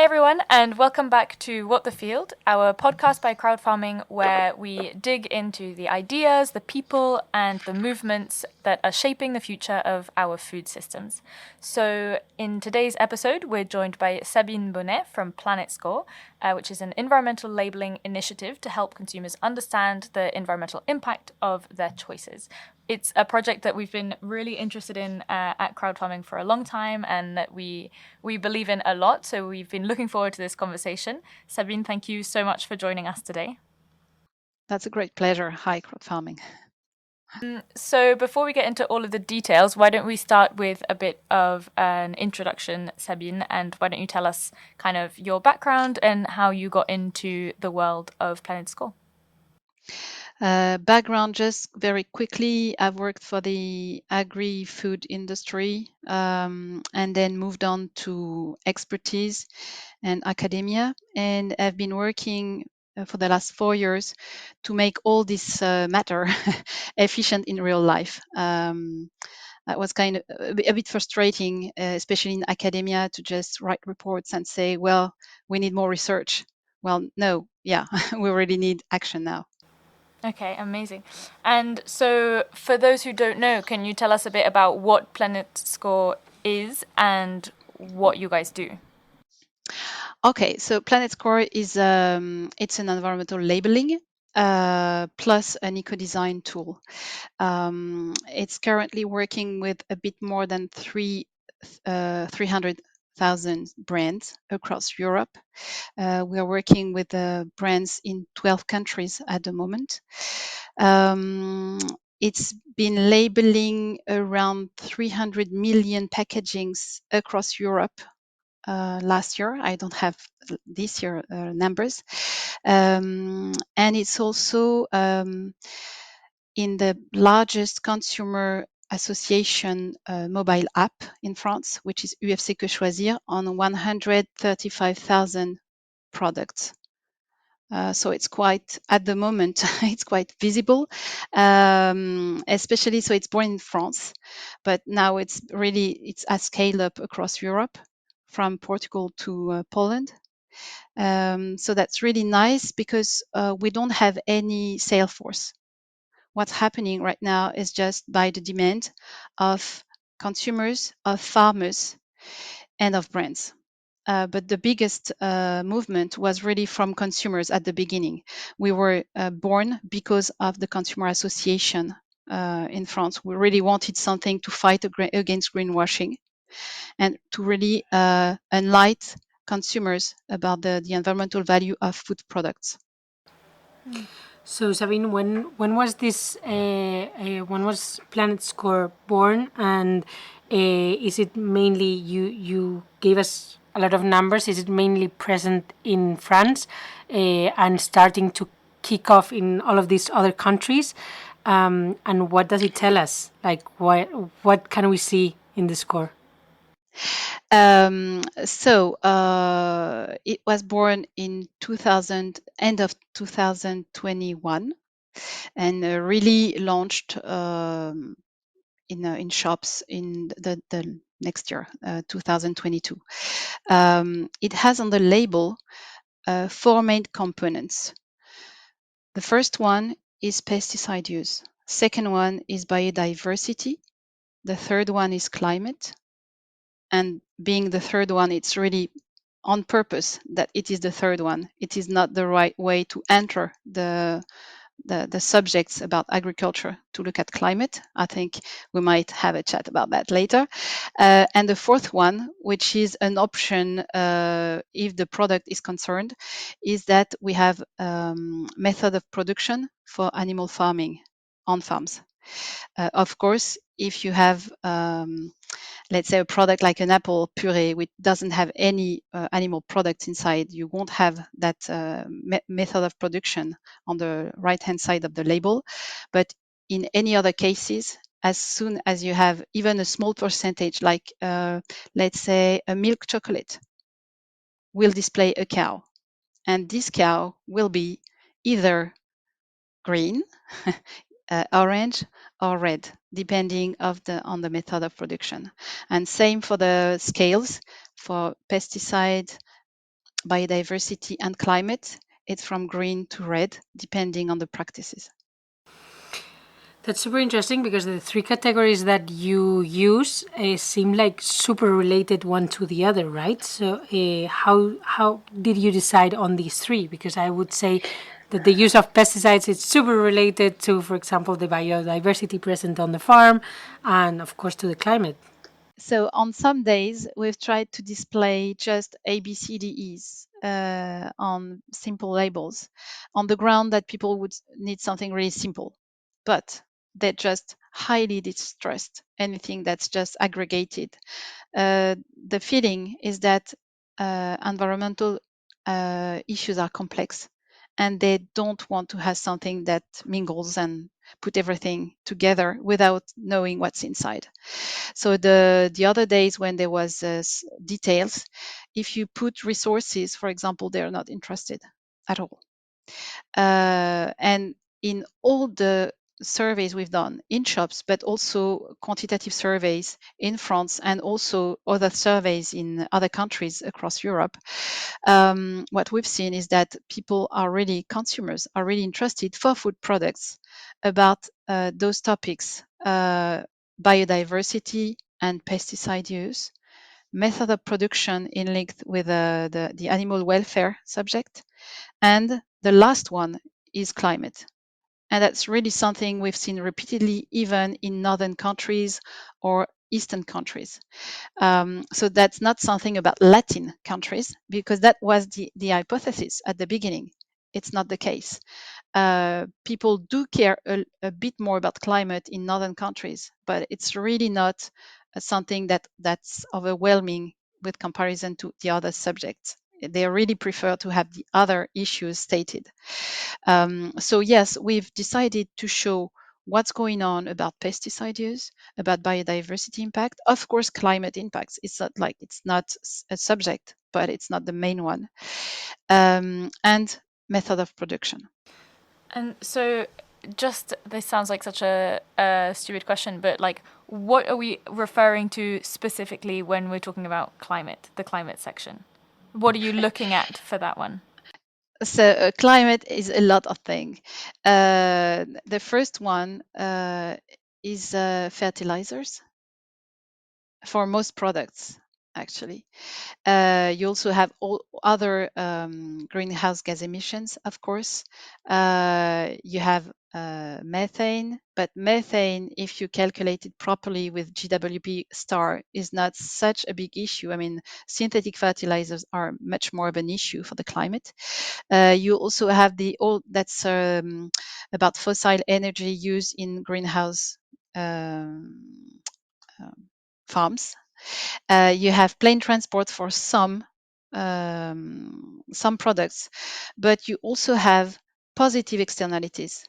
everyone, and welcome back to What the Field, our podcast by crowd farming where we dig into the ideas, the people, and the movements that are shaping the future of our food systems. So, in today's episode, we're joined by Sabine Bonnot from Planet Score, which is an environmental labeling initiative to help consumers understand the environmental impact of their choices. It's a project that we've been really interested in at crowd farming for a long time and that we believe in a lot. So we've been looking forward to this conversation. Sabine, thank you so much for joining us today. That's a great pleasure. Hi, crowd farming. So before we get into all of the details, why don't we start with a bit of an introduction, Sabine, and why don't you tell us kind of your background and how you got into the world of Planet Score? Background, just very quickly, I've worked for the agri-food industry and then moved on to expertise and academia. And I've been working for the last 4 years to make all this matter efficient in real life. That was kind of a bit frustrating, especially in academia, to just write reports and say, well, we need more research. Well, no, yeah, we really need action now. Okay, amazing. And so for those who don't know, can you tell us a bit about what Planet Score is and what you guys do? Okay, so Planet Score is it's an environmental labeling plus an eco-design tool. It's currently working with a bit more than 300,000 brands across Europe. We are working with brands in 12 countries at the moment. It's been labeling around 300 million packagings across Europe last year. I don't have this year numbers. And it's also in the largest consumer association mobile app in France, which is UFC Que Choisir, on 135,000 products. So it's quite, at the moment, it's quite visible, especially so it's born in France, but now it's has scaled up across Europe from Portugal to Poland. So that's really nice because we don't have any sales force. What's happening right now is just by the demand of consumers, of farmers, and of brands. But the biggest movement was really from consumers at the beginning. We were born because of the consumer association in France. We really wanted something to fight against greenwashing and to really enlighten consumers about the environmental value of food products. So Sabine, when was when was Planet Score born, and is it mainly you gave us a lot of numbers? Is it mainly present in France and starting to kick off in all of these other countries? And what does it tell us? Like what can we see in the score? It was born in 2000, end of 2021, and really launched in shops in the next year, 2022. It has on the label 4 main components. The first one is pesticide use. Second one is biodiversity. The third one is climate. And being the third one, it's really on purpose that it is the third one. It is not the right way to enter the subjects about agriculture to look at climate. I think we might have a chat about that later. And the fourth one, which is an option if the product is concerned, is that we have method of production for animal farming on farms. Of course, if you have let's say a product like an apple puree, which doesn't have any animal products inside, you won't have that method of production on the right-hand side of the label. But in any other cases, as soon as you have even a small percentage, like let's say a milk chocolate, will display a cow. And this cow will be either green, orange, or red, depending on the method of production. And same for the scales for pesticide, biodiversity, and climate, it's from green to red, depending on the practices. That's super interesting because the three categories that you use seem like super related one to the other, right? So how did you decide on these three? Because I would say that the use of pesticides is super related to, for example, the biodiversity present on the farm, and of course to the climate. So on some days, we've tried to display just ABCDEs on simple labels on the ground that people would need something really simple, but they just highly distrust anything that's just aggregated. The feeling is that environmental issues are complex and they don't want to have something that mingles and put everything together without knowing what's inside. So the other days when there was details, if you put resources, for example, they're not interested at all. And in all the surveys we've done in shops, but also quantitative surveys in France and also other surveys in other countries across Europe, what we've seen is that people are really, consumers are really interested for food products about those topics, biodiversity and pesticide use, method of production in linked with the animal welfare subject, and the last one is climate. And that's really something we've seen repeatedly, even in northern countries or eastern countries. So that's not something about Latin countries, because that was the hypothesis at the beginning. It's not the case. People do care a bit more about climate in northern countries, but it's really not something that's overwhelming with comparison to the other subjects. They really prefer to have the other issues stated. So yes, we've decided to show what's going on about pesticide use, about biodiversity impact, of course, climate impacts. It's not like it's not a subject, but it's not the main one, and method of production. And so, just this sounds like such a stupid question, but like, what are we referring to specifically when we're talking about climate, the climate section? What are you looking at for that one? So climate is a lot of things. The first one is fertilizers for most products, actually. You also have all other greenhouse gas emissions, of course. You have methane, but methane, if you calculate it properly with GWP star, is not such a big issue. I mean, synthetic fertilizers are much more of an issue for the climate. You also have the all that's about fossil energy used in greenhouse farms. You have plane transport for some products, but you also have positive externalities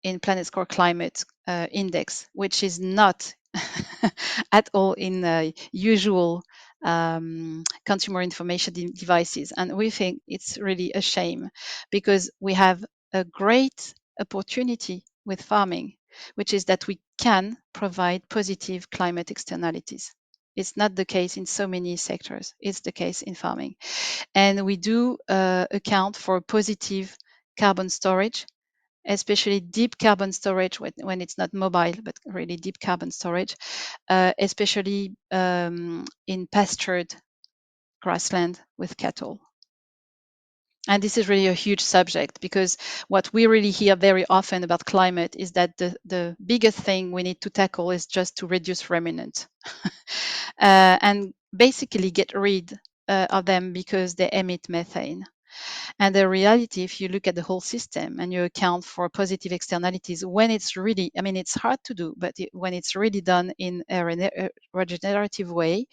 in Planet Score Climate Index, which is not at all in usual consumer information devices. And we think it's really a shame because we have a great opportunity with farming, which is that we can provide positive climate externalities. It's not the case in so many sectors. It's the case in farming. And we do account for positive carbon storage, especially deep carbon storage when it's not mobile, but really deep carbon storage, especially in pastured grassland with cattle. And this is really a huge subject because what we really hear very often about climate is that the biggest thing we need to tackle is just to reduce remnant and basically get rid of them because they emit methane. And the reality, if you look at the whole system and you account for positive externalities, when it's really, I mean, it's hard to do, but when it's really done in a regenerative way,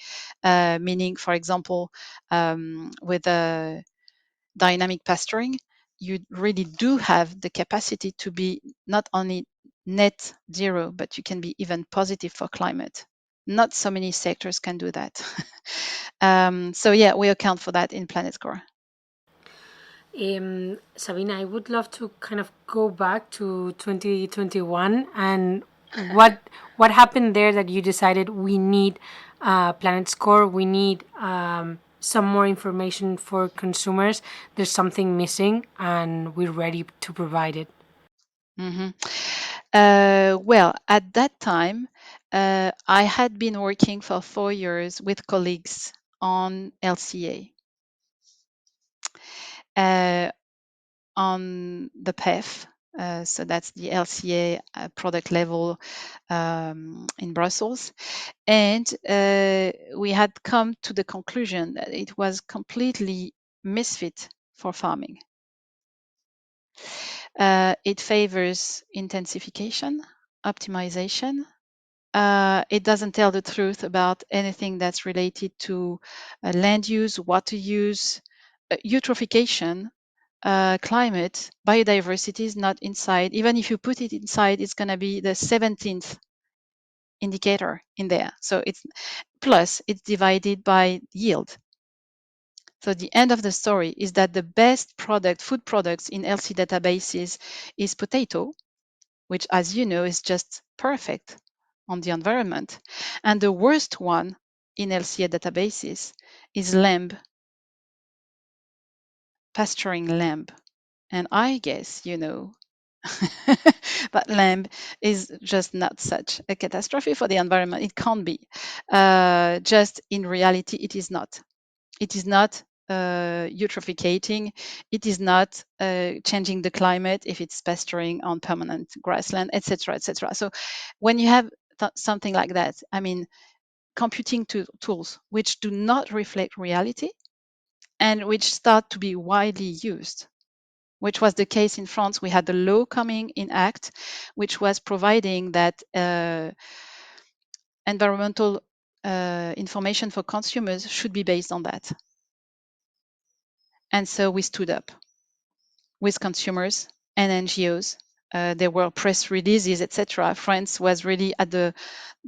meaning, for example, with a dynamic pasturing, you really do have the capacity to be not only net zero, but you can be even positive for climate. Not so many sectors can do that. So yeah, we account for that in Planet Score. Sabine, I would love to kind of go back to 2021 and what happened there that you decided we need Planet Score, we need some more information for consumers, there's something missing and we're ready to provide it. Mhm. Well, at that time, I had been working for 4 years with colleagues on LCA, on the PEF. So that's the LCA product level in Brussels. And we had come to the conclusion that it was completely misfit for farming. It favors intensification, optimization. It doesn't tell the truth about anything that's related to land use, water use, eutrophication, climate. Biodiversity is not inside. Even if you put it inside, it's going to be the 17th indicator in there. So it's plus it's divided by yield. So the end of the story is that the best product, food products in LC databases is potato, which, as you know, is just perfect on the environment. And the worst one in LCA databases is lamb, pasturing lamb. And I guess you know that lamb is just not such a catastrophe for the environment. It can't be. Just in reality, it is not. It is not eutrophicating. It is not changing the climate if it's pasturing on permanent grassland, etc., etc. So when you have something like that, I mean, computing tools which do not reflect reality and which start to be widely used, which was the case in France. We had the law coming in act, which was providing that environmental information for consumers should be based on that. And so we stood up with consumers and NGOs. There were press releases, etc. France was really at the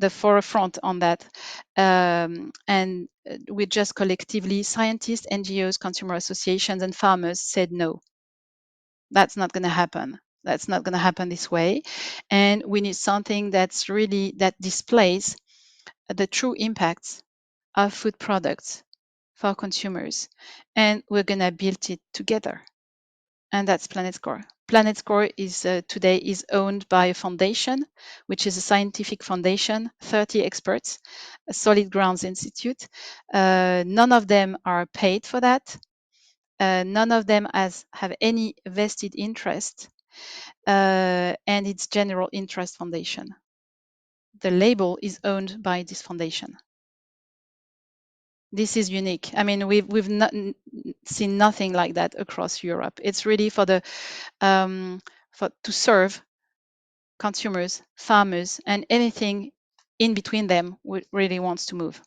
forefront on that. And we just collectively, scientists, NGOs, consumer associations, and farmers said, no, that's not going to happen. That's not going to happen this way. And we need something that's really, that displays the true impacts of food products for consumers. And we're going to build it together. And that's PlanetScore. PlanetScore is today is owned by a foundation, which is a scientific foundation, 30 experts, a Solid Grounds Institute. None of them are paid for that. None of them have any vested interest, and it's general interest foundation. The label is owned by this foundation. This is unique. I mean, we've not seen nothing like that across Europe. It's really for the to serve consumers, farmers, and anything in between them who really wants to move.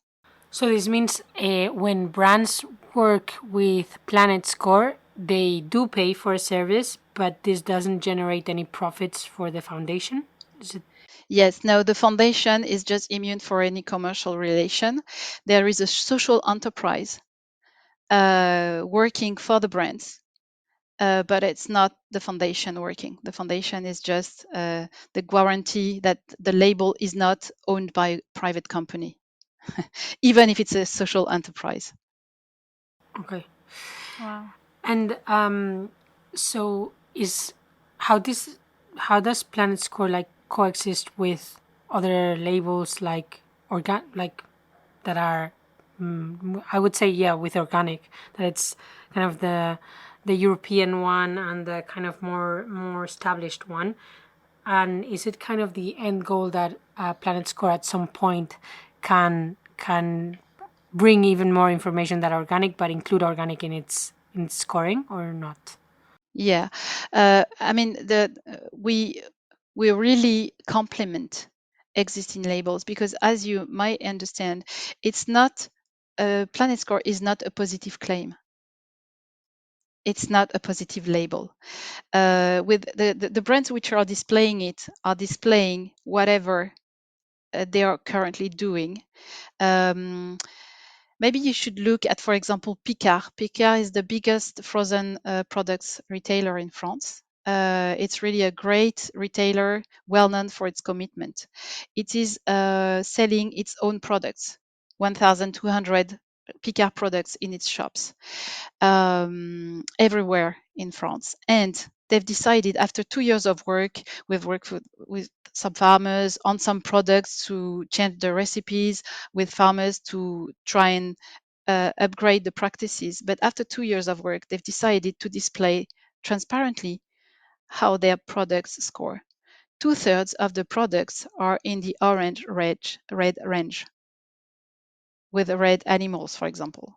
So this means when brands work with PlanetScore, they do pay for a service, but this doesn't generate any profits for the foundation? Is it? Yes, no, the foundation is just immune for any commercial relation. There is a social enterprise working for the brands, but it's not the foundation working. The foundation is just the guarantee that the label is not owned by a private company, even if it's a social enterprise. Okay. Wow. And so how does PlanetScore like coexist with other labels like that are I would say with organic, that it's kind of the European one and the kind of more established one. And is it kind of the end goal that PlanetScore at some point can bring even more information than organic, but include organic in its scoring, or not? Yeah, I mean we really complement existing labels because, as you might understand, it's not PlanetScore is not a positive claim. It's not a positive label. With the brands which are displaying it are displaying whatever they are currently doing. Maybe you should look at, for example, Picard. Picard is the biggest frozen products retailer in France. It's really a great retailer, well known for its commitment. It is selling its own products, 1,200 Picard products in its shops everywhere in France. And they've decided, after 2 years of work, we've worked with some farmers on some products to change the recipes with farmers to try and upgrade the practices. But after 2 years of work, they've decided to display transparently how their products score. 2/3 of the products are in the orange red range with red animals, for example.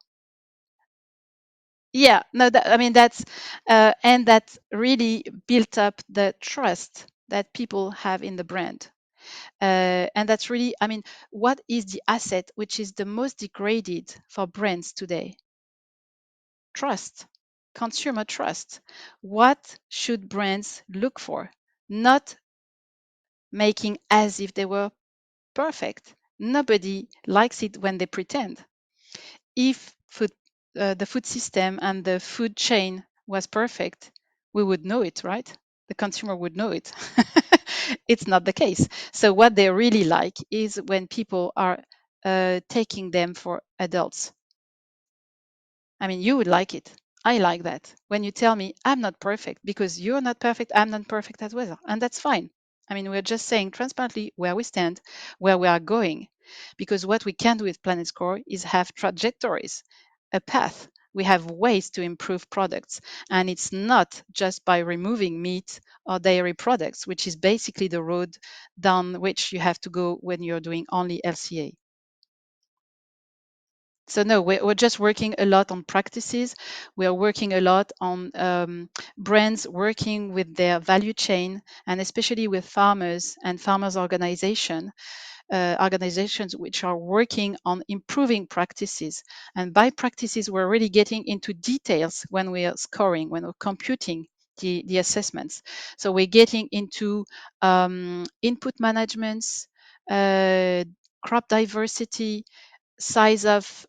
Yeah, no, I mean, that's and that really built up the trust that people have in the brand. And that's really, I mean, what is the asset which is the most degraded for brands today? Trust, consumer trust. What should brands look for? Not making as if they were perfect. Nobody likes it when they pretend. If the food system and the food chain was perfect, we would know it, right? The consumer would know it. It's not the case. So what they really like is when people are taking them for adults. I mean, you would like it. I like that. When you tell me I'm not perfect because you're not perfect, I'm not perfect as well. And that's fine. I mean, we're just saying transparently where we stand, where we are going. Because what we can do with Planet Score is have trajectories, a path. We have ways to improve products. And it's not just by removing meat or dairy products, which is basically the road down which you have to go when you're doing only LCA. So no, we're just working a lot on practices. We are working a lot on brands working with their value chain, and especially with farmers and farmers organizations which are working on improving practices. And by practices, we're really getting into details when we are scoring, when we're computing the assessments. So we're getting into input managements, crop diversity, size of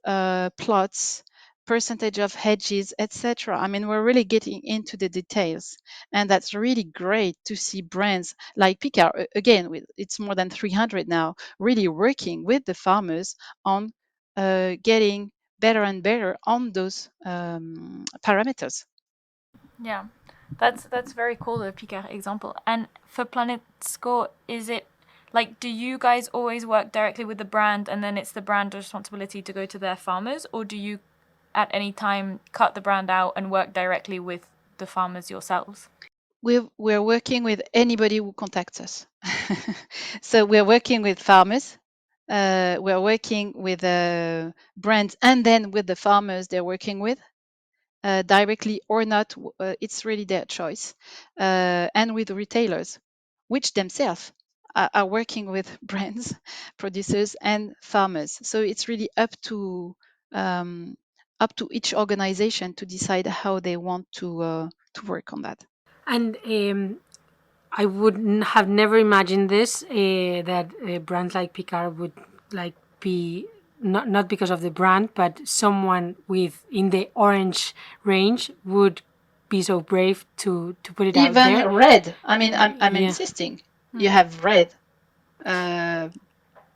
plots, percentage of hedges, etc. I mean, we're really getting into the details, and that's really great to see brands like Picard again. It's more than 300 now, really working with the farmers on getting better and better on those parameters. Yeah, that's very cool, the Picard example. And for Planet Score, is it like, do you guys always work directly with the brand and then it's the brand's responsibility to go to their farmers, or do you at any time cut the brand out and work directly with the farmers yourselves? We're working with anybody who contacts us. So we're working with farmers, we're working with brands, and then with the farmers they're working with, directly or not, it's really their choice, and with retailers, which themselves are working with brands, producers, and farmers. So it's really um, up to each organization to decide how they want to work on that. And I would have never imagined this, that brands like Picard would like be not because of the brand, but someone with in the orange range would be so brave to put it out Even there. red. I mean, I'm Yeah. insisting. You have red And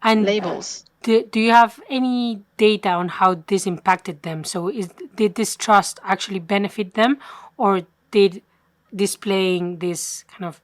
labels. do you have any data on how this impacted them? So did this trust actually benefit them, or did displaying this kind of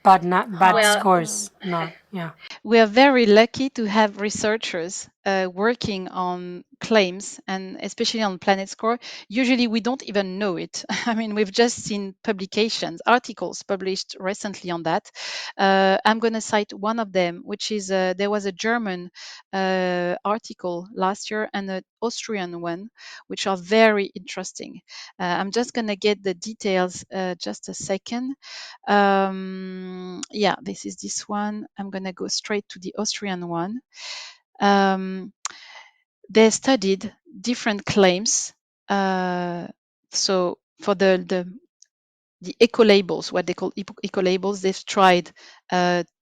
bad Well, scores not? Yeah. We are very lucky to have researchers working on claims, and especially on Planet Score. Usually we don't even know it. I mean, we've just seen publications, articles published recently on that. I'm going to cite one of them, which is there was a German article last year and an Austrian one, which are very interesting. I'm just going to get the details just a second. Yeah, this is this one. I'm going to go straight to the Austrian one. They studied different claims. So for the eco labels, what they call eco labels, they've tried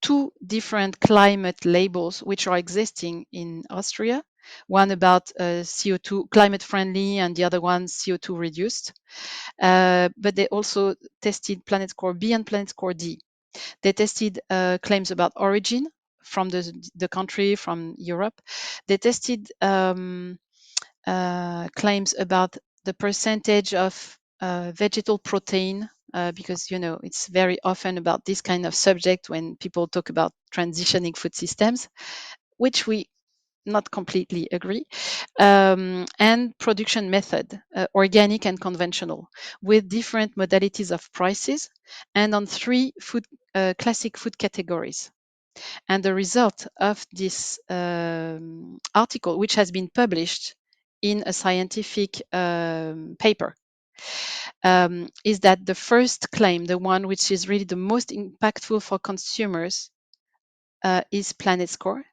two different climate labels which are existing in Austria. One about CO2 climate friendly, and the other one CO2 reduced. But they also tested Planet Score B and Planet Score D. They tested claims about origin from the country, from Europe. They tested claims about the percentage of vegetal protein, because it's very often about this kind of subject when people talk about transitioning food systems, which we not completely agree, and production method, organic and conventional, with different modalities of prices, and on three classic food categories. And the result of this article, which has been published in a scientific paper, is that the first claim, the one which is really the most impactful for consumers, is Planet Score.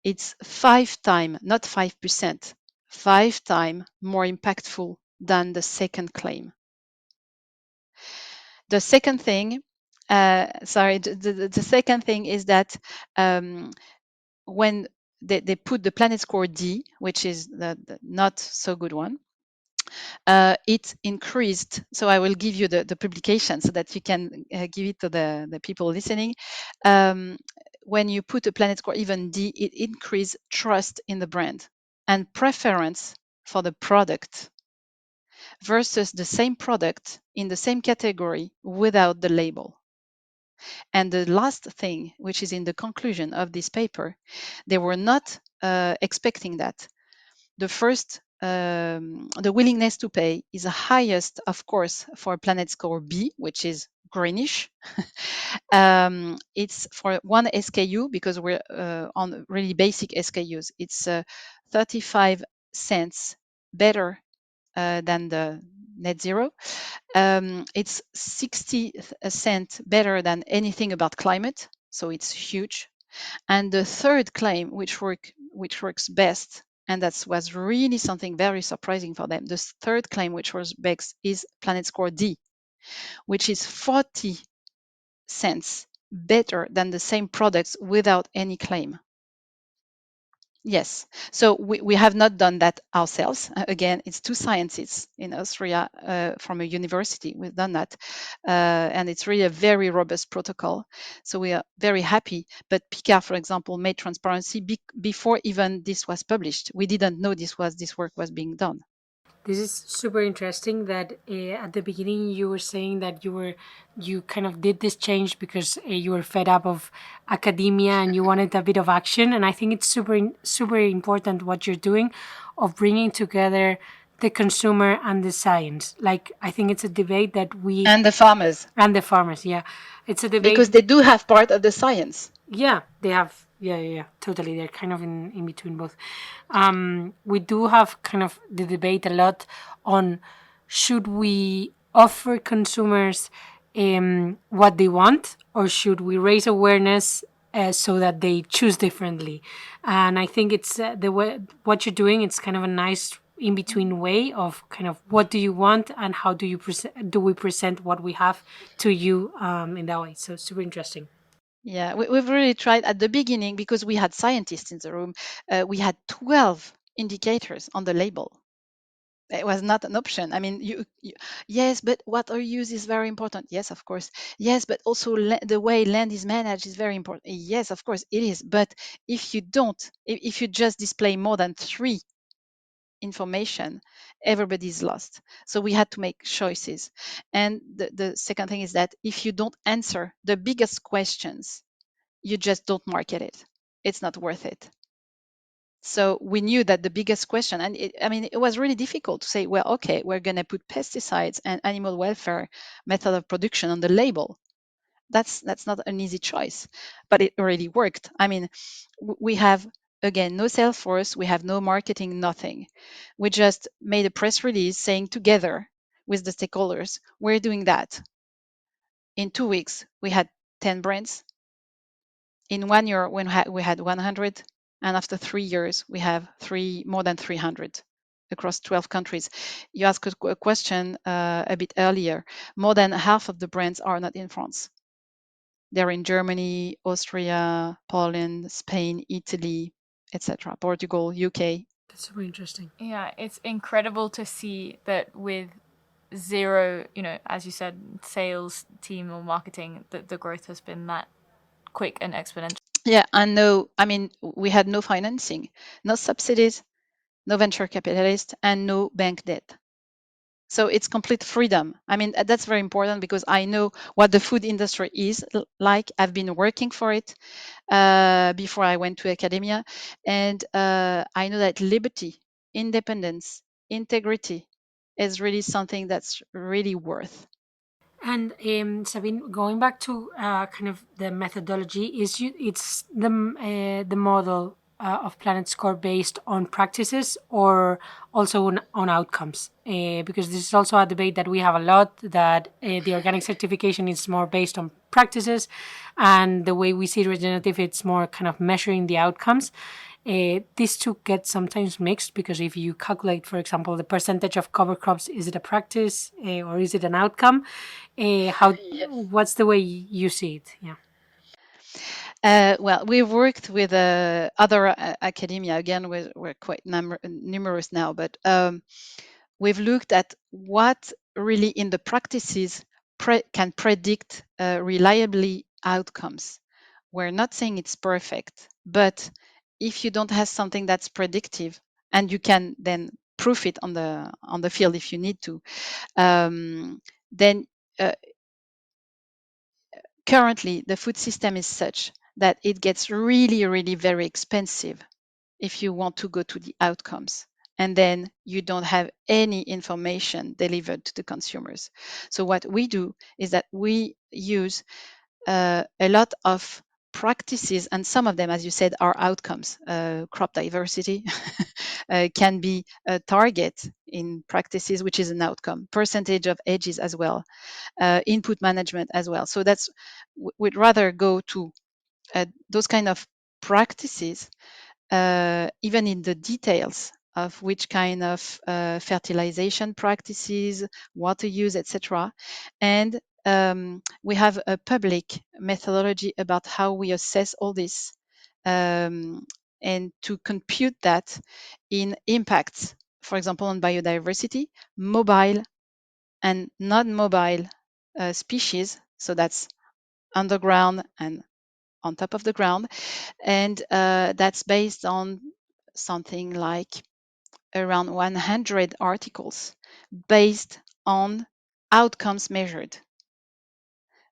It's 5 times, not 5%, 5 times more impactful than the second claim. The second thing, the second thing is that when they put the Planet Score D, which is the not so good one, it increased. So I will give you the publication so that you can give it to the people listening. When you put a Planet Score even D, it increased trust in the brand and preference for the product versus the same product in the same category without the label. And the last thing, which is in the conclusion of this paper, they were not expecting that. The willingness to pay is the highest, of course, for Planet Score B, which is greenish. It's for one SKU, because we're on really basic SKUs. It's 35 cents better than the net zero. It's 60 cents better than anything about climate, so it's huge. And the third claim, which works best, and that was really something very surprising for them, the third claim, which works best, is Planet Score D, which is 40 cents better than the same products without any claim. Yes. So we have not done that ourselves. Again, it's two scientists in Austria from a university. We've done that. And it's really a very robust protocol. So we are very happy. But Picard, for example, made transparency before even this was published. We didn't know this work was being done. This is super interesting that at the beginning you were saying that you kind of did this change because you were fed up of academia and you wanted a bit of action. And I think it's super important what you're doing of bringing together the consumer and the science. Like, I think it's a debate that And the farmers. And the farmers, yeah. It's a debate. Because they do have part of the science. Yeah, they have. Yeah, totally. They're kind of in between both. We do have kind of the debate a lot on should we offer consumers what they want, or should we raise awareness so that they choose differently? And I think it's the way what you're doing. It's kind of a nice in between way of kind of what do you want and how do we present what we have to you in that way. So super interesting. Yeah, we've really tried at the beginning, because we had scientists in the room. We had 12 indicators on the label. It was not an option. I mean, yes, but what are used is very important. Yes, of course. Yes, but also the way land is managed is very important. Yes, of course it is. But if you just display more than 3 information, everybody's lost. So we had to make choices. And the second thing is that if you don't answer the biggest questions, you just don't market it. It's not worth it. So we knew that the biggest question, and it was really difficult to say, well, okay, we're going to put pesticides and animal welfare method of production on the label. That's not an easy choice, but it already worked. I mean, we have, again, no sales force, we have no marketing, nothing. We just made a press release saying together with the stakeholders, we're doing that. In 2 weeks, we had 10 brands. In 1 year, when we had 100, and after 3 years, we have more than 300 across 12 countries. You asked a question a bit earlier. More than half of the brands are not in France. They're in Germany, Austria, Poland, Spain, Italy, etc., Portugal, UK. That's super interesting. Yeah, it's incredible to see that with zero, as you said, sales team or marketing, that the growth has been that quick and exponential. Yeah, and we had no financing, no subsidies, no venture capitalist, and no bank debt. So it's complete freedom. I mean, that's very important because I know what the food industry is like. I've been working for it before I went to academia. And I know that liberty, independence, integrity is really something that's really worth. And Sabine, going back to kind of the methodology, it's the model of Planet Score based on practices or also on outcomes? Because this is also a debate that we have a lot, that the organic certification is more based on practices, and the way we see regenerative, it's more kind of measuring the outcomes. These two get sometimes mixed because if you calculate, for example, the percentage of cover crops, is it a practice or is it an outcome? What's the way you see it? Yeah. Well, we've worked with other academia. Again, we're quite numerous now, but we've looked at what really in the practices can predict reliably outcomes. We're not saying it's perfect, but if you don't have something that's predictive and you can then proof it on the field if you need to, then uh, currently the food system is such that it gets really, really very expensive if you want to go to the outcomes. And then you don't have any information delivered to the consumers. So what we do is that we use a lot of practices, and some of them, as you said, are outcomes. Crop diversity can be a target in practices, which is an outcome. Percentage of edges as well, input management as well. So that's we'd rather go to those kind of practices, even in the details of which kind of fertilization practices, water use, etc. And we have a public methodology about how we assess all this, and to compute that in impacts, for example, on biodiversity, mobile and non-mobile species. So that's underground and on top of the ground. And that's based on something like around 100 articles based on outcomes measured.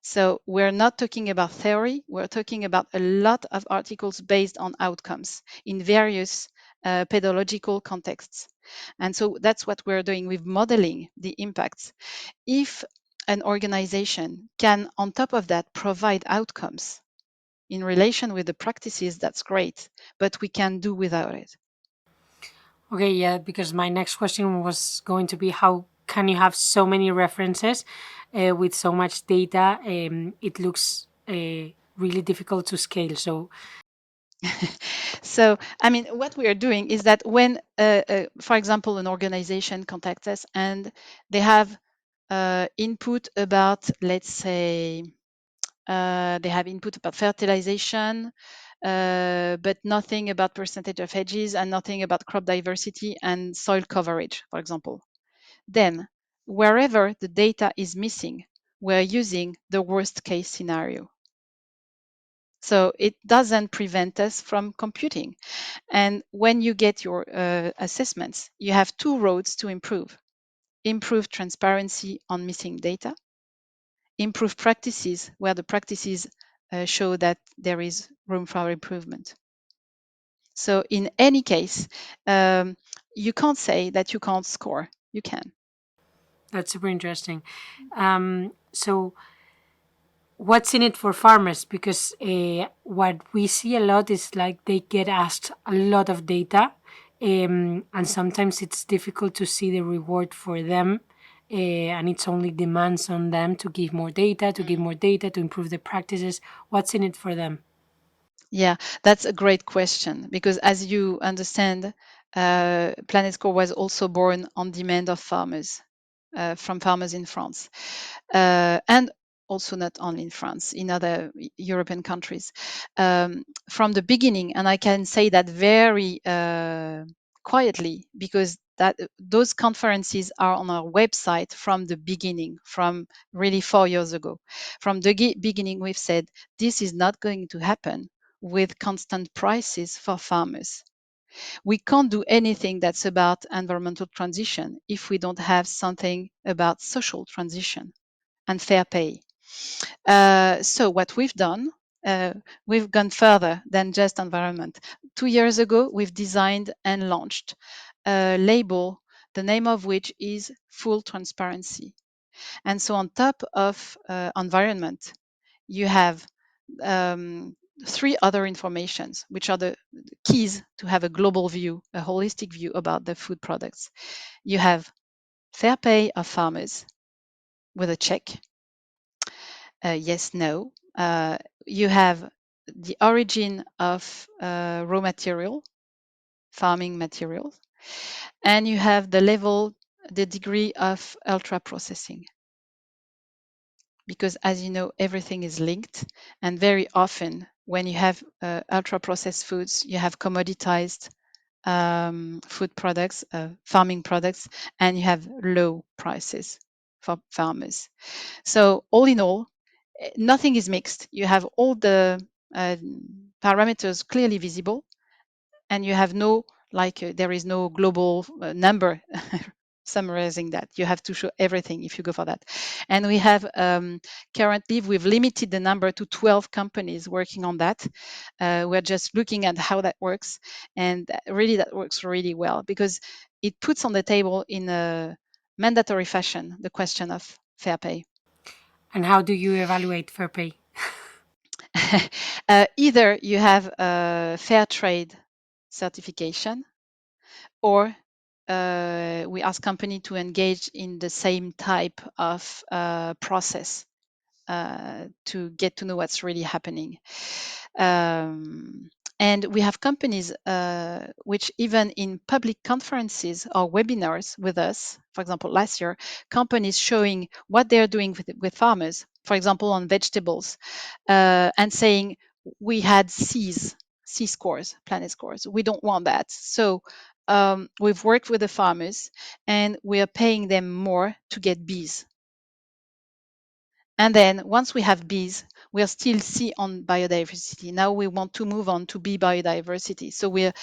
So we're not talking about theory, we're talking about a lot of articles based on outcomes in various pedagogical contexts. And so that's what we're doing with modeling the impacts. If an organization can, on top of that, provide outcomes in relation with the practices, that's great, but we can do without it. Okay, yeah, because my next question was going to be how can you have so many references with so much data? It looks really difficult to scale. So, So, I mean, what we are doing is that when, for example, an organization contacts us and they have input about, let's say, they have input about fertilization, but nothing about percentage of hedges and nothing about crop diversity and soil coverage, for example. Then, wherever the data is missing, we're using the worst case scenario. So it doesn't prevent us from computing. And when you get your assessments, you have two roads to improve. Improve transparency on missing data, improve practices where the practices show that there is room for improvement. So in any case, you can't say that you can't score. You can. that's super interesting. So, what's in it for farmers? Because what we see a lot is like they get asked a lot of data, and sometimes it's difficult to see the reward for them. And it's only demands on them to give more data, to improve their practices. What's in it for them? Yeah, that's a great question because, as you understand, Planet Score was also born on demand of farmers, from farmers in France, and also not only in France, in other European countries, from the beginning. And I can say that very quietly because that those conferences are on our website from the beginning, from really 4 years ago. From the beginning, we've said this is not going to happen with constant prices for farmers. We can't do anything that's about environmental transition if we don't have something about social transition and fair pay. So what we've done, we've gone further than just environment. 2 years ago, we've designed and launched a label, the name of which is full transparency. And so on top of environment, you have 3 other informations, which are the keys to have a global view, a holistic view about the food products. You have fair pay of farmers with a check, yes, no. You have the origin of raw material, farming materials, and you have the level, the degree of ultra processing. Because as you know, everything is linked, and very often when you have ultra processed foods, you have commoditized food products, farming products, and you have low prices for farmers. So all in all, nothing is mixed. You have all the parameters clearly visible, and you have no, there is no global number summarizing that. You have to show everything if you go for that. And we have currently, we've limited the number to 12 companies working on that. We're just looking at how that works. And really, that works really well because it puts on the table in a mandatory fashion the question of fair pay. And how do you evaluate fair pay? Either you have a fair trade certification, or we ask company to engage in the same type of process to get to know what's really happening. And we have companies which even in public conferences or webinars with us, for example, last year, companies showing what they're doing with farmers, for example, on vegetables, and saying, we had C scores, planet scores. We don't want that. So we've worked with the farmers and we are paying them more to get Bs. And then once we have bees, we are still C on biodiversity. Now we want to move on to B biodiversity. So we're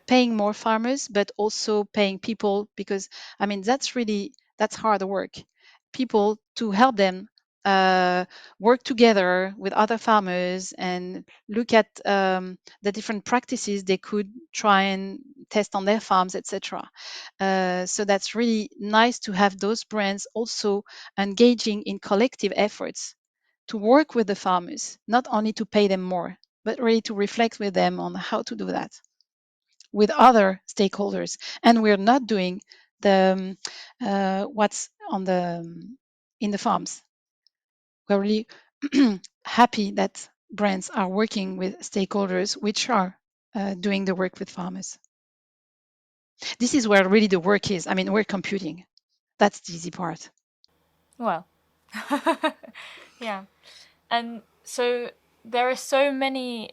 paying more farmers, but also paying people because, I mean, that's hard work. People to help them work together with other farmers and look at the different practices they could try and test on their farms, etc. So that's really nice to have those brands also engaging in collective efforts to work with the farmers, not only to pay them more, but really to reflect with them on how to do that with other stakeholders. And we're not doing the what's on the in the farms. We're really happy that brands are working with stakeholders which are doing the work with farmers. This is where really the work is. I mean, we're computing. That's the easy part. Well, yeah. And so there are so many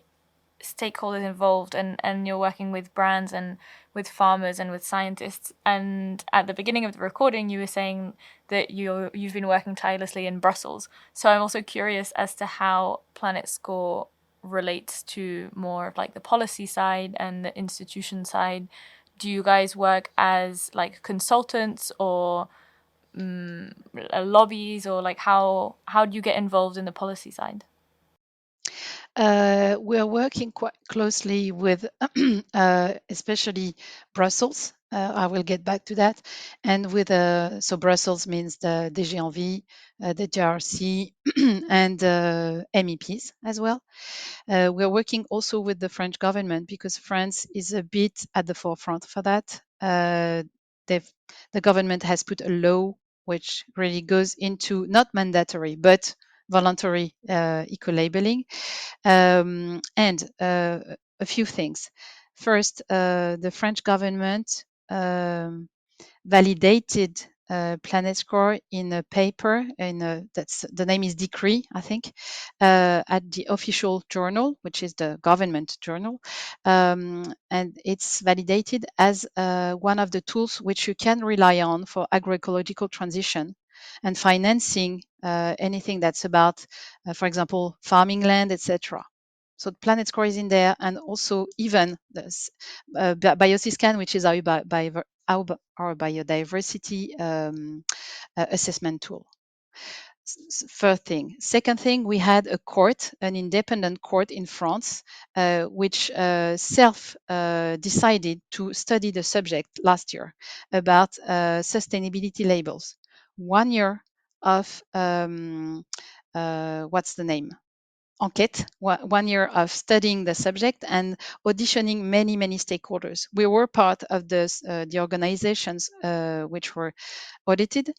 stakeholders involved, and you're working with brands and with farmers and with scientists. And at the beginning of the recording, you were saying that you've been working tirelessly in Brussels. So I'm also curious as to how Planet Score relates to more of like the policy side and the institution side. Do you guys work as like consultants or lobbies, or like how do you get involved in the policy side? We're working quite closely with especially Brussels. I will get back to that. And with so Brussels means the DG Envie, the JRC, and MEPs as well. We're working also with the French government because France is a bit at the forefront for that. The government has put a law which really goes into not mandatory but voluntary eco-labeling. And a few things. First, the French government validated Planet Score in a paper, that's the name is Decree, I think, at the official journal, which is the government journal, and it's validated as one of the tools which you can rely on for agroecological transition and financing anything that's about, for example, farming land, etc. So the planet score is in there, and also even the biosyscan, which is our biodiversity assessment tool. First thing. Second thing, we had a court, an independent court in France, which self decided to study the subject last year about sustainability labels. 1 year of what's the name? Enquête, 1 year of studying the subject and auditioning many stakeholders. We were part of the organizations which were audited.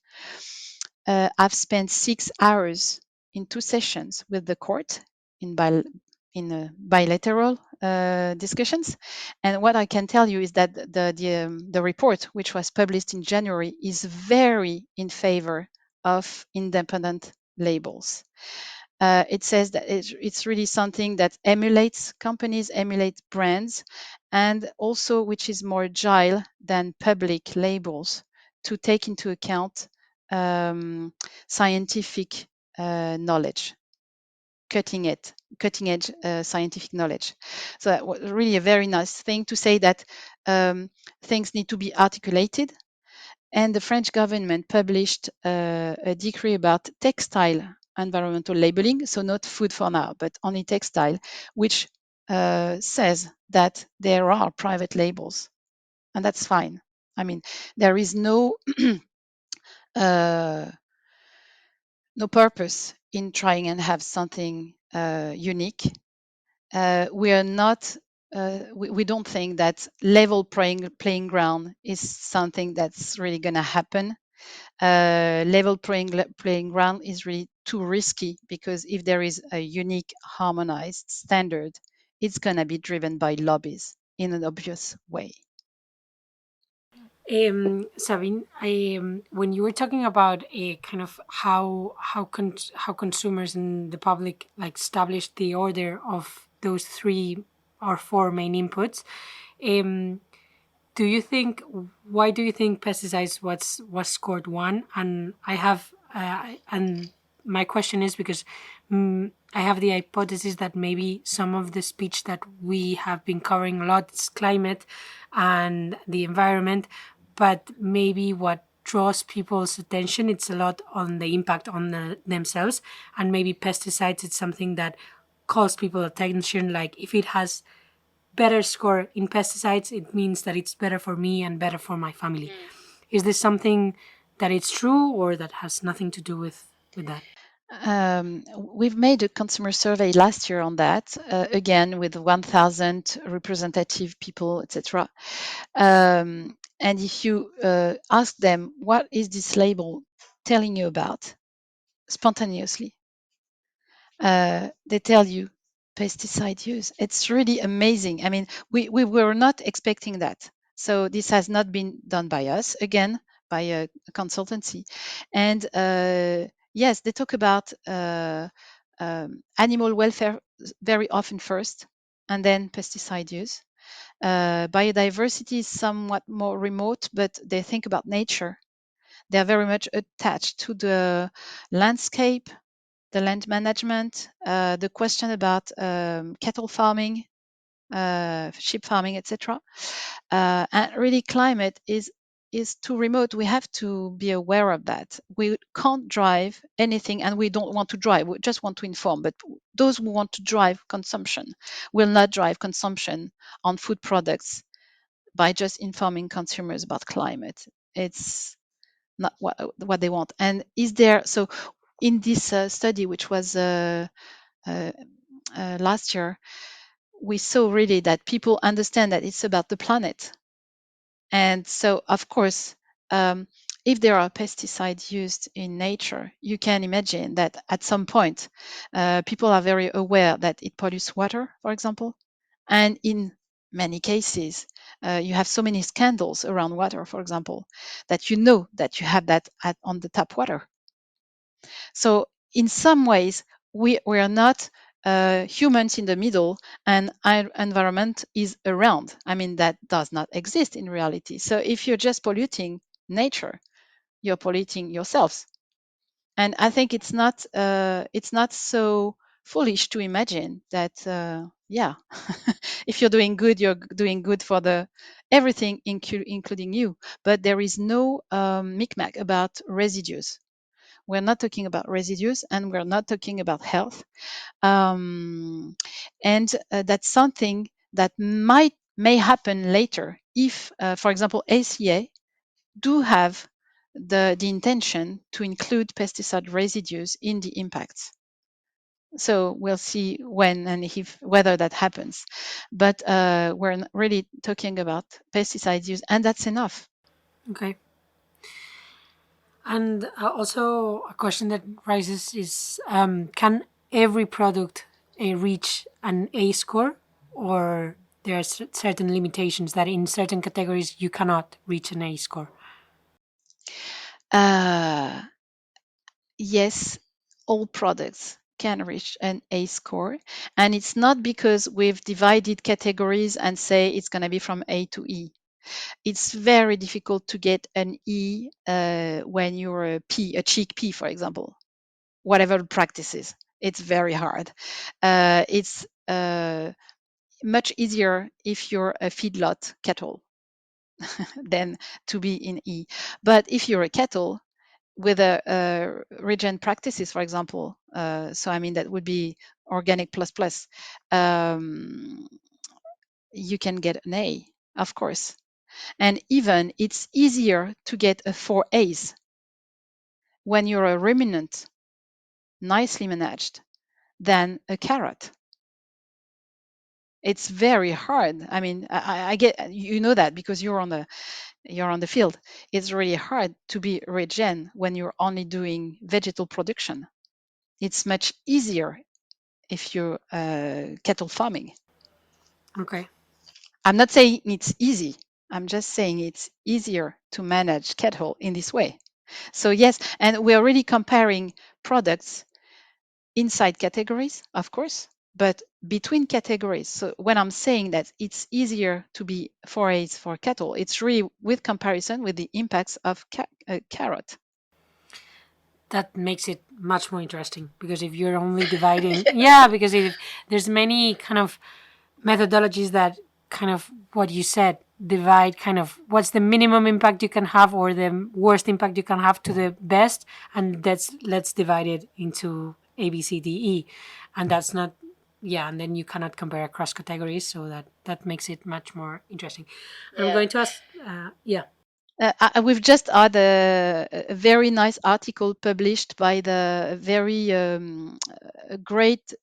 I've spent 6 hours in 2 sessions with the court in bilateral discussions. And what I can tell you is that the report, which was published in January, is very in favor of independent labels. It says that it's really something that emulates companies, emulates brands, and also which is more agile than public labels to take into account scientific knowledge, cutting edge scientific knowledge. So that was really a very nice thing to say that things need to be articulated. And the French government published a decree about textile environmental labeling, so not food for now, but only textile, which says that there are private labels, and that's fine. I mean, there is no no purpose in trying and have something unique. We are not. We don't think that level playing ground is something that's really going to happen. Level playing ground is really too risky, because if there is a unique harmonized standard, it's going to be driven by lobbies in an obvious way. Sabine, when you were talking about a kind of how consumers and the public like established the order of those 3 or 4 main inputs, why do you think pesticides was scored 1? And I have and my question is because I have the hypothesis that maybe some of the speech that we have been covering a lot is climate and the environment, but maybe what draws people's attention, it's a lot on the impact on themselves, and maybe pesticides, it's something that calls people attention, like if it has better score in pesticides, it means that it's better for me and better for my family. Is this something that it's true, or that has nothing to do with that? We've made a consumer survey last year on that, again with 1,000 representative people, etc. And if you ask them, what is this label telling you about, spontaneously, they tell you pesticide use. It's really amazing. I mean, we were not expecting that. So this has not been done by us, again, by a consultancy. And yes, they talk about animal welfare very often first, and then pesticide use. Biodiversity is somewhat more remote, but they think about nature. They are very much attached to the landscape, the land management, the question about cattle farming, sheep farming, etc. And really, climate is too remote. We have to be aware of that. We can't drive anything, and we don't want to drive. We just want to inform. But those who want to drive consumption will not drive consumption on food products by just informing consumers about climate. It's not what they want. And is there, so in this study, which was last year, we saw really that people understand that it's about the planet. And so, of course, if there are pesticides used in nature, you can imagine that at some point, people are very aware that it pollutes water, for example. And in many cases, you have so many scandals around water, for example, that you know that you have that on the tap water. So in some ways, we are not humans in the middle, and our environment is around. I mean, that does not exist in reality. So if you're just polluting nature, you're polluting yourselves. And I think it's not so foolish to imagine that, yeah, if you're doing good, you're doing good for the everything, including you. But there is no micmac about residues. We're not talking about residues, and we're not talking about health. And that's something that may happen later if, for example, ACA do have the intention to include pesticide residues in the impacts. So we'll see when and if whether that happens. But we're really talking about pesticide use, and that's enough. Okay. And also a question that rises is, can every product reach an A score, or there are certain limitations that in certain categories you cannot reach an A score? Yes, all products can reach an A score. And it's not because we've divided categories and say it's going to be from A to E. It's very difficult to get an E when you're a chickpea, for example, whatever the practice is. It's very hard. It's much easier if you're a feedlot cattle than to be in E. But if you're a cattle, with a regen practices, for example, so I mean that would be organic plus plus, you can get an A, of course. And even it's easier to get a 4A's when you're a ruminant, nicely managed, than a carrot. It's very hard. I mean, I get, that because you're on the field. It's really hard to be regen when you're only doing vegetal production. It's much easier if you're cattle farming. Okay. I'm not saying it's easy. I'm just saying it's easier to manage cattle in this way. So yes, and we're really comparing products inside categories, of course, but between categories. So when I'm saying that it's easier to be 4A's for cattle, it's really with comparison with the impacts of carrot. That makes it much more interesting, because if you're only dividing, yeah, because if there's many kind of methodologies that kind of what you said, divide kind of what's the minimum impact you can have or the worst impact you can have to the best, and let's divide it into A, B, C, D, E, and that's not, yeah, and then you cannot compare across categories, so that makes it much more interesting. I'm going to ask, yeah. We've just had a very nice article published by the very great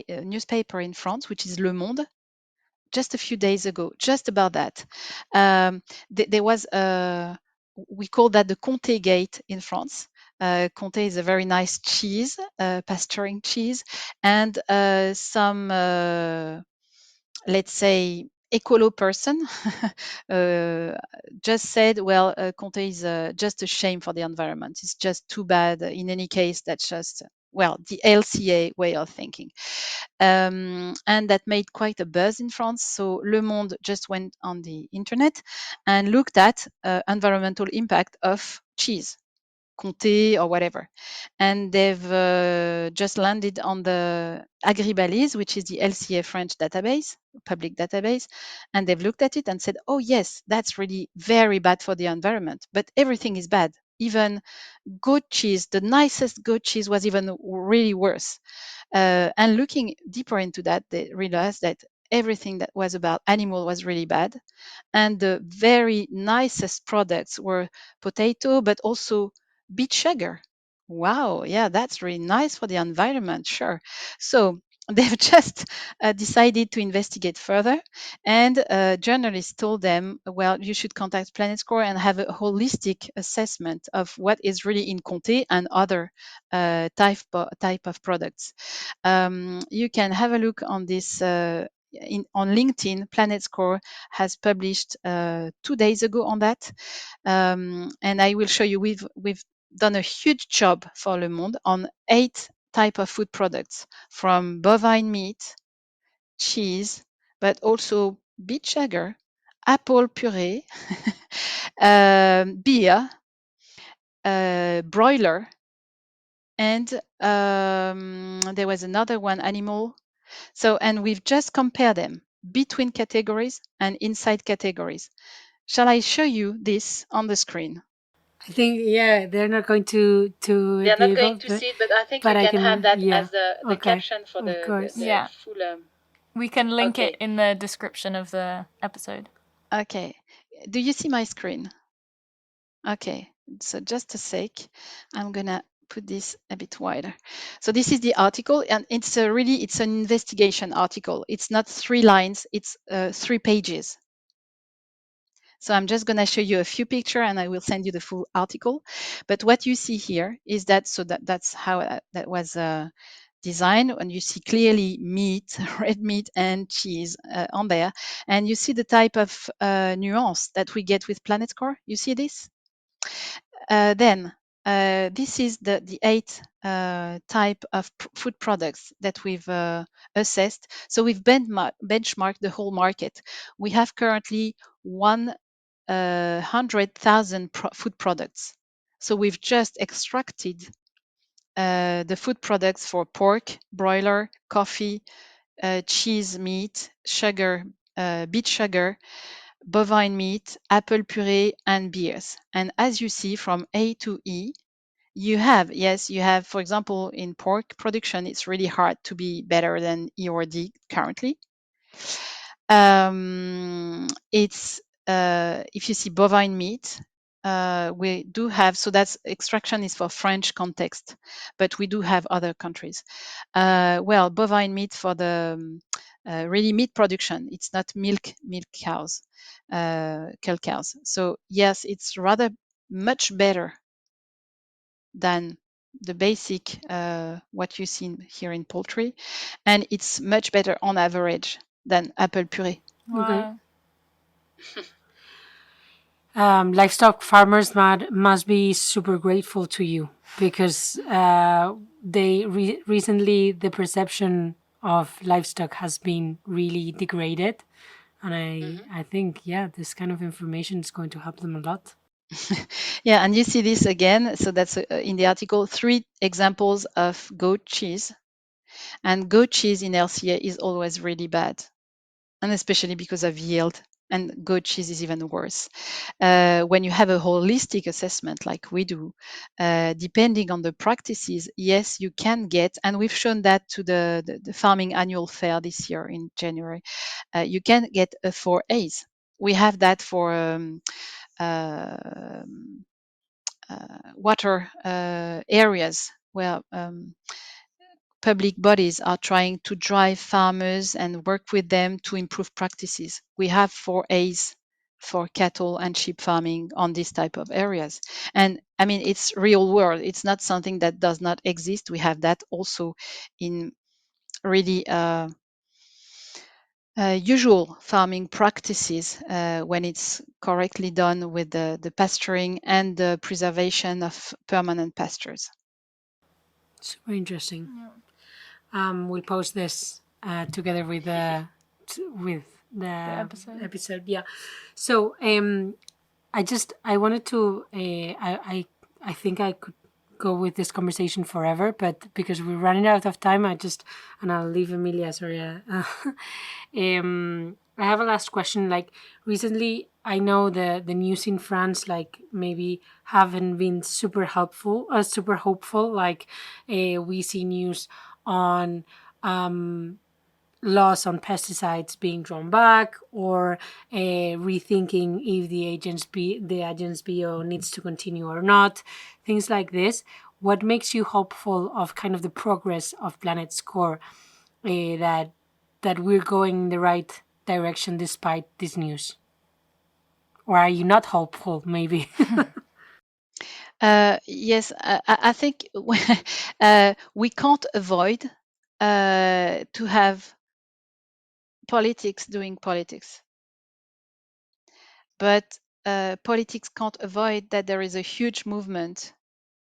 newspaper in France, which is Le Monde, just a few days ago, just about that. There was we call that the Comté Gate in France. Comté is a very nice cheese, pasturing cheese, and some, let's say, ecolo person just said, well, Comté is just a shame for the environment. It's just too bad. In any case, that's just, well, the LCA way of thinking. And that made quite a buzz in France. So Le Monde just went on the internet and looked at environmental impact of cheese, Comté or whatever. And they've just landed on the Agribalise, which is the LCA French database, public database. And they've looked at it and said, oh, yes, that's really very bad for the environment. But everything is bad. Even goat cheese, the nicest goat cheese was even really worse. And looking deeper into that, they realized that everything that was about animal was really bad. And the very nicest products were potato, but also beet sugar. Wow, yeah, that's really nice for the environment, sure. So they've just decided to investigate further, and journalists told them, well, you should contact Planet Score and have a holistic assessment of what is really in Comté and other type of products. You can have a look on this on LinkedIn. Planet Score has published 2 days ago on that, and I will show you. We've done a huge job for Le Monde on 8 type of food products, from bovine meat, cheese, but also beet sugar, apple puree, beer, broiler, and there was another one, animal. So, and we've just compared them between categories and inside categories. Shall I show you this on the screen? I think, yeah, they're not going to They're be not going able, to see it, but I think you but I can have can, that yeah. as the Okay, caption for of course. the Yeah. full. We can link Okay. it in the description of the episode. Okay. Do you see my screen? Okay. So just a sec. I'm gonna put this a bit wider. So this is the article, and it's it's an investigation article. It's not 3 lines, it's 3 pages. So I'm just going to show you a few pictures and I will send you the full article. But what you see here is that, so that's how that was designed. And you see clearly meat, red meat and cheese on there. And you see the type of nuance that we get with Planet Score. You see this? Then this is the 8 type of food products that we've assessed. So we've benchmarked the whole market. We have currently 100,000 food products. So we've just extracted the food products for pork, broiler, coffee, cheese, meat, sugar, beet sugar, bovine meat, apple puree, and beers. And as you see from A to E, you have, for example, in pork production, it's really hard to be better than E or D currently. It's if you see bovine meat, we do have, so that's extraction is for French context, but we do have other countries. Well, bovine meat for the really meat production, it's not milk cows, kill cows. So yes, it's rather much better than the basic what you see here in poultry, and it's much better on average than apple puree. Wow. Livestock farmers must be super grateful to you because they recently the perception of livestock has been really degraded, and I think, yeah, this kind of information is going to help them a lot. Yeah, and you see this again. So that's in the article, 3 examples of goat cheese. And goat cheese in LCA is always really bad, and especially because of yield. And goat cheese is even worse. When you have a holistic assessment like we do, depending on the practices, yes, you can get, and we've shown that to the farming annual fair this year in January, you can get a 4As. We have that for uh, water areas where public bodies are trying to drive farmers and work with them to improve practices. We have 4As for cattle and sheep farming on this type of areas. And I mean, it's real world. It's not something that does not exist. We have that also in really usual farming practices when it's correctly done with the pasturing and the preservation of permanent pastures. Super interesting. We'll post this together with the episode. Yeah. So I wanted to I think I could go with this conversation forever, but because we're running out of time, and I'll leave Emilia. Sorry. I have a last question. Like, recently, I know the news in France, like, maybe haven't been super helpful, super hopeful. Like, we see news on laws on pesticides being drawn back, or rethinking if the agent's BO needs to continue or not, things like this. What makes you hopeful of kind of the progress of Planet Score, that we're going in the right direction despite this news? Or are you not hopeful, maybe? Yes, I think we can't avoid to have politics doing politics. But politics can't avoid that there is a huge movement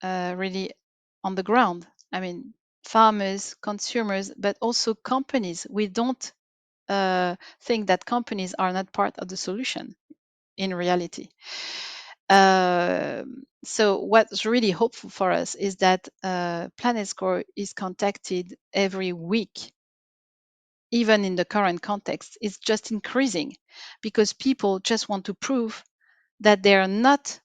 really on the ground. I mean, farmers, consumers, but also companies. We don't think that companies are not part of the solution in reality. So what's really hopeful for us is that Planet Score is contacted every week, even in the current context. It's just increasing because people just want to prove that they're not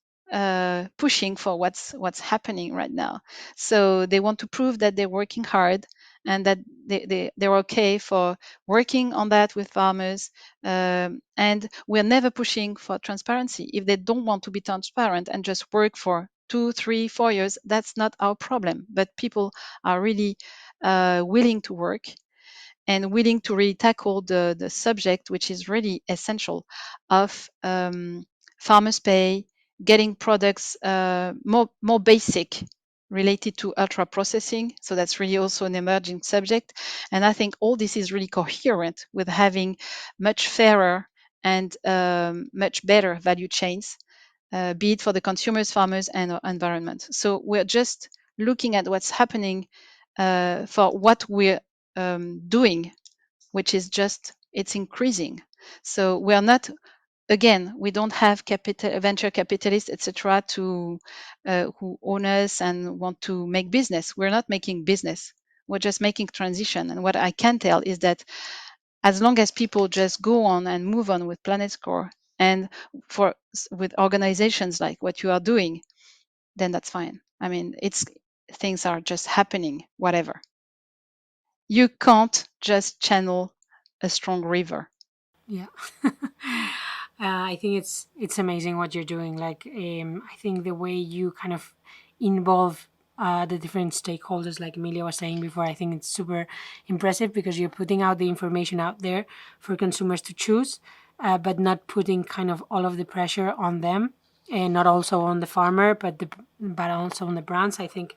pushing for what's happening right now. So they want to prove that they're working hard and that they're okay for working on that with farmers. And we're never pushing for transparency. If they don't want to be transparent and just work for 2, 3, 4 years, that's not our problem. But people are really willing to work and willing to really tackle the subject, which is really essential, of farmers pay, getting products more basic related to ultra processing. So that's really also an emerging subject. And I think all this is really coherent with having much fairer and much better value chains, be it for the consumers, farmers, and environment. So we're just looking at what's happening for what we're doing, which is just it's increasing. So we are not, again, we don't have venture capitalists, etc., to who own us and want to make business. We're not making business. We're just making transition. And what I can tell is that as long as people just go on and move on with Planet Score and with organizations like what you are doing, then that's fine. I mean, it's things are just happening, whatever. You can't just channel a strong river. Yeah. I think it's amazing what you're doing. Like, I think the way you kind of involve the different stakeholders, like Emilia was saying before, I think it's super impressive because you're putting out the information out there for consumers to choose, but not putting kind of all of the pressure on them, and not also on the farmer, but also on the brands. I think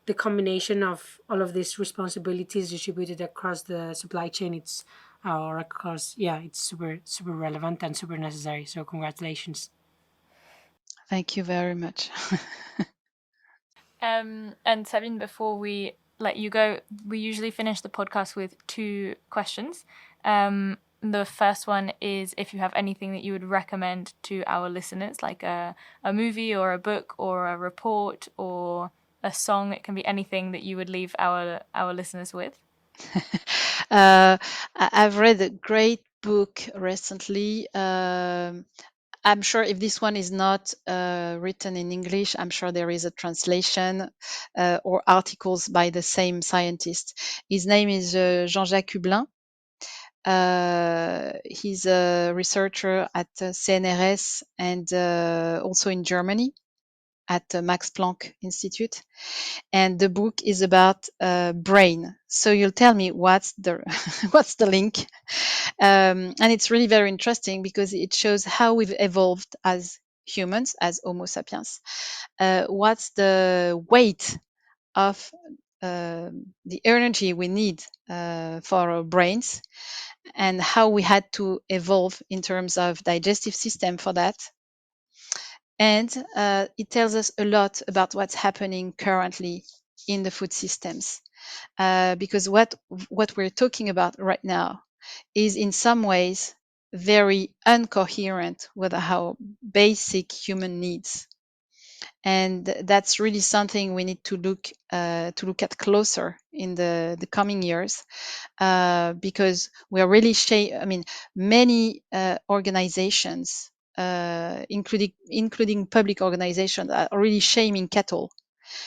the combination of all of these responsibilities distributed across the supply chain, it's or across, yeah, it's super relevant and super necessary. So congratulations. Thank you very much. And Sabine, before we let you go, we usually finish the podcast with 2 questions. The first one is if you have anything that you would recommend to our listeners, like a movie or a book or a report or a song. It can be anything that you would leave our listeners with. I've read a great book recently. I'm sure if this one is not written in English, I'm sure there is a translation or articles by the same scientist. His name is Jean-Jacques Hublin. He's a researcher at CNRS and also in Germany at the Max Planck Institute. And the book is about brain. So you'll tell me what's the what's the link? And it's really very interesting because it shows how we've evolved as humans, as Homo sapiens. What's the weight of the energy we need for our brains, and how we had to evolve in terms of digestive system for that. And it tells us a lot about what's happening currently in the food systems, because what we're talking about right now is in some ways very incoherent with our basic human needs, and that's really something we need to look at closer in the coming years, because we are really I mean, many organizations, including public organizations, are really shaming cattle.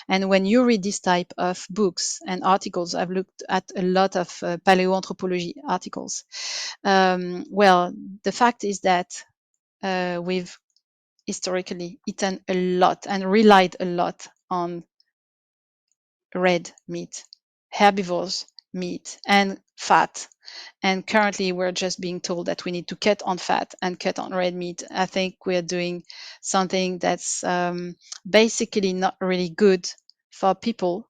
And when you read this type of books and articles, I've looked at a lot of paleoanthropology articles. Well, the fact is that we've historically eaten a lot and relied a lot on red meat, herbivores meat, and fat. And currently, we're just being told that we need to cut on fat and cut on red meat. I think we're doing something that's basically not really good for people.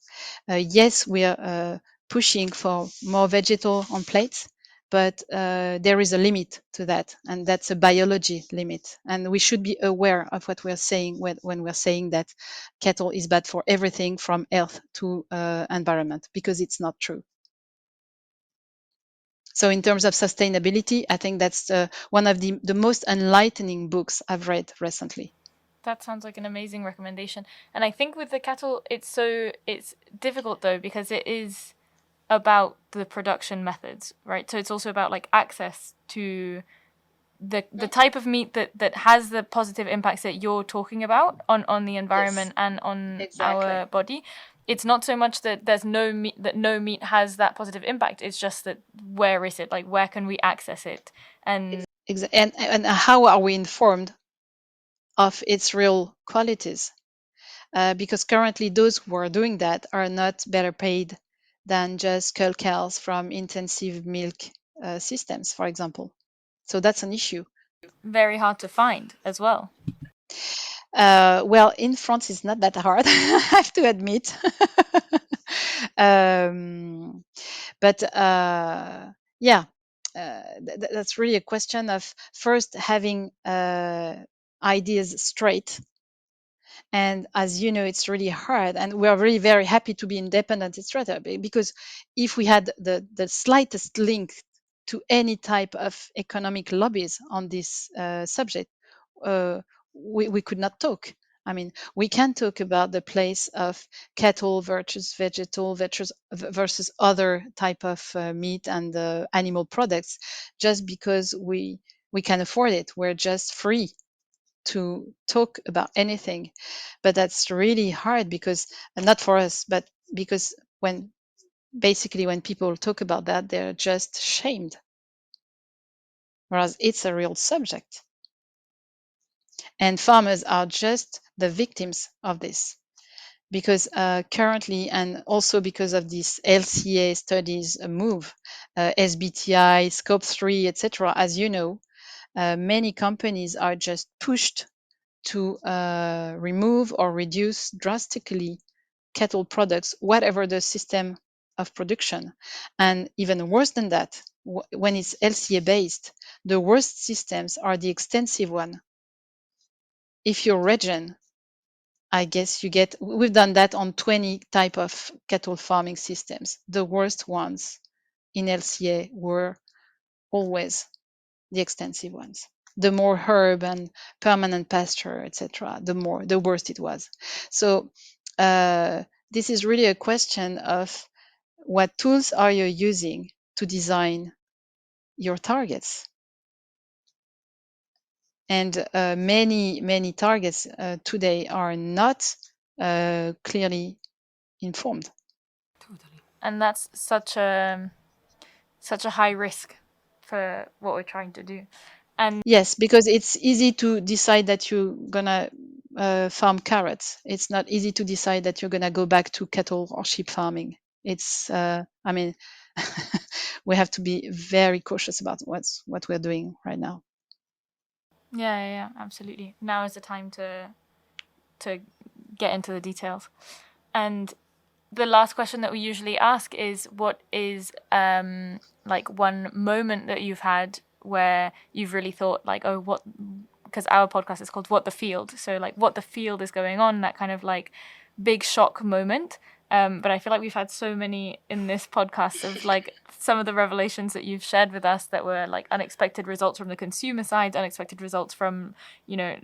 Yes, we are pushing for more vegetable on plates, but there is a limit to that, and that's a biology limit. And we should be aware of what we're saying when we're saying that cattle is bad for everything from health to environment, because it's not true. So in terms of sustainability, I think that's one of the most enlightening books I've read recently. That sounds like an amazing recommendation. And I think with the cattle, it's difficult though, because it is about the production methods, right? So it's also about like access to the type of meat that has the positive impacts that you're talking about on the environment and on our body. It's not so much that there's no meat has that positive impact. It's just that where is it? Like where can we access it? And And how are we informed of its real qualities? Because currently those who are doing that are not better paid than just cull cows from intensive milk systems, for example. So that's an issue. very hard to find as well. Well, in France, it's not that hard, I have to admit. But yeah, that's really a question of first having ideas straight. And as you know, it's really hard. And we are really very happy to be independent, etc. Because if we had the slightest link to any type of economic lobbies on this subject, uh, we could not talk. I mean, we can talk about the place of cattle versus vegetal versus other type of meat and animal products, just because we can afford it. We're just free to talk about anything. But that's really hard because, and not for us, but because when people talk about that, they're just shamed, whereas it's a real subject. And farmers are just the victims of this, because currently, and also because of this LCA studies move, SBTI, Scope 3, etc., as you know, many companies are just pushed to remove or reduce drastically cattle products, whatever the system of production. And even worse than that, when it's LCA based, the worst systems are the extensive one. If you're regen, I guess we've done that on 20 type of cattle farming systems. The worst ones in LCA were always the extensive ones. The more herb and permanent pasture, etc., the worse it was. So this is really a question of what tools are you using to design your targets. And many targets today are not clearly informed. Totally. And that's such a high risk for what we're trying to do. And yes, because it's easy to decide that you're gonna farm carrots. It's not easy to decide that you're gonna go back to cattle or sheep farming. It's I mean, we have to be very cautious about what we're doing right now. yeah, absolutely. Now is the time to get into the details. And the last question that we usually ask is, what is like one moment that you've had where you've really thought like, oh, what, because our podcast is called What the Field, so like what the field is going on, that kind of like big shock moment. But I feel like we've had so many in this podcast of like some of the revelations that you've shared with us that were like unexpected results from the consumer side, unexpected results from, you know,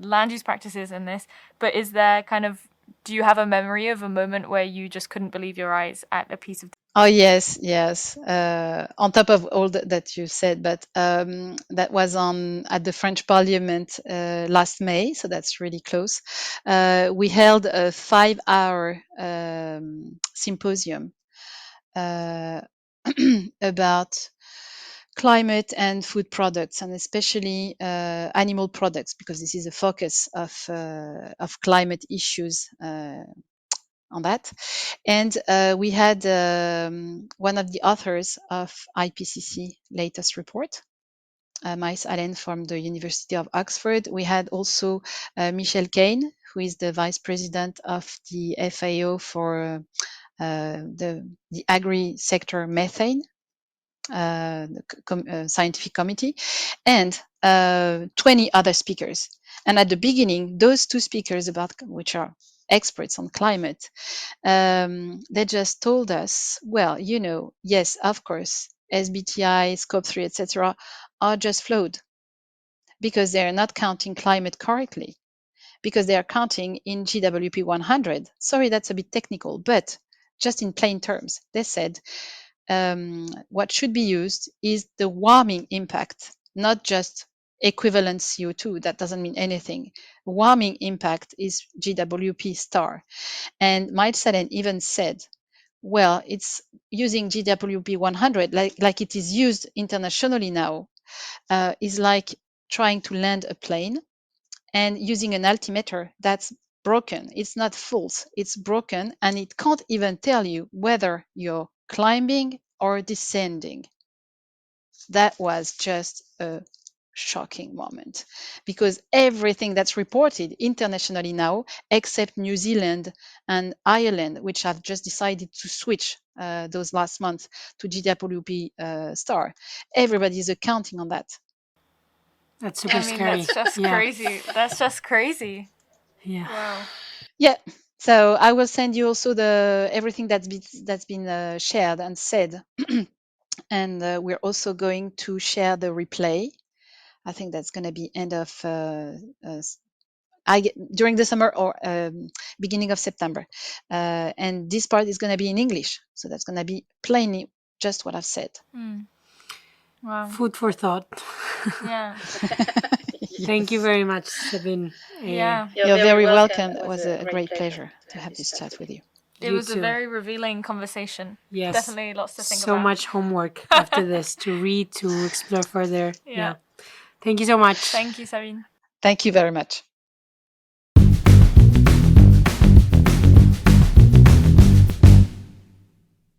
land use practices and this. But is there kind of, do you have a memory of a moment where you just couldn't believe your eyes at a piece of? Oh yes. On top of all that you said, but that was at the French Parliament last May, so that's really close. We held a 5-hour symposium about climate and food products, and especially animal products, because this is a focus of climate issues on that. And we had one of the authors of IPCC latest report, Mice Allen from the University of Oxford. We had also Michelle Kane, who is the vice president of the FAO for the agri-sector methane scientific committee, and 20 other speakers. And at the beginning, those two speakers, which are experts on climate, they just told us, well, you know, yes, of course, SBTI, Scope 3, etc., are just flawed because they're not counting climate correctly. because they are counting in GWP 100. Sorry, that's a bit technical, but just in plain terms, they said what should be used is the warming impact, not just equivalent CO2. That doesn't mean anything. Warming impact is GWP star. And Maitsalen even said, well, it's using GWP 100 like it is used internationally now, is like trying to land a plane and using an altimeter that's broken. It's not false, it's broken, and it can't even tell you whether you're climbing or descending. That was just a shocking moment, because everything that's reported internationally now, except New Zealand and Ireland, which have just decided to switch those last months to GWP star, everybody is accounting on that. That's super scary. That's just crazy. That's just crazy. Yeah. Wow. Yeah. So I will send you also everything that's been shared and said, and we're also going to share the replay. I think that's going to be end of during the summer or beginning of September, and this part is going to be in English, so that's going to be plainly just what I've said. Wow. Food for thought. Yeah. Thank you very much, Sabine. Yeah. You're very welcome. It was a great pleasure to have this chat with you. It was a very revealing conversation. Yes. Definitely lots to think about. So much homework after this to read, to explore further. Yeah. Thank you so much. Thank you, Sabine. Thank you very much.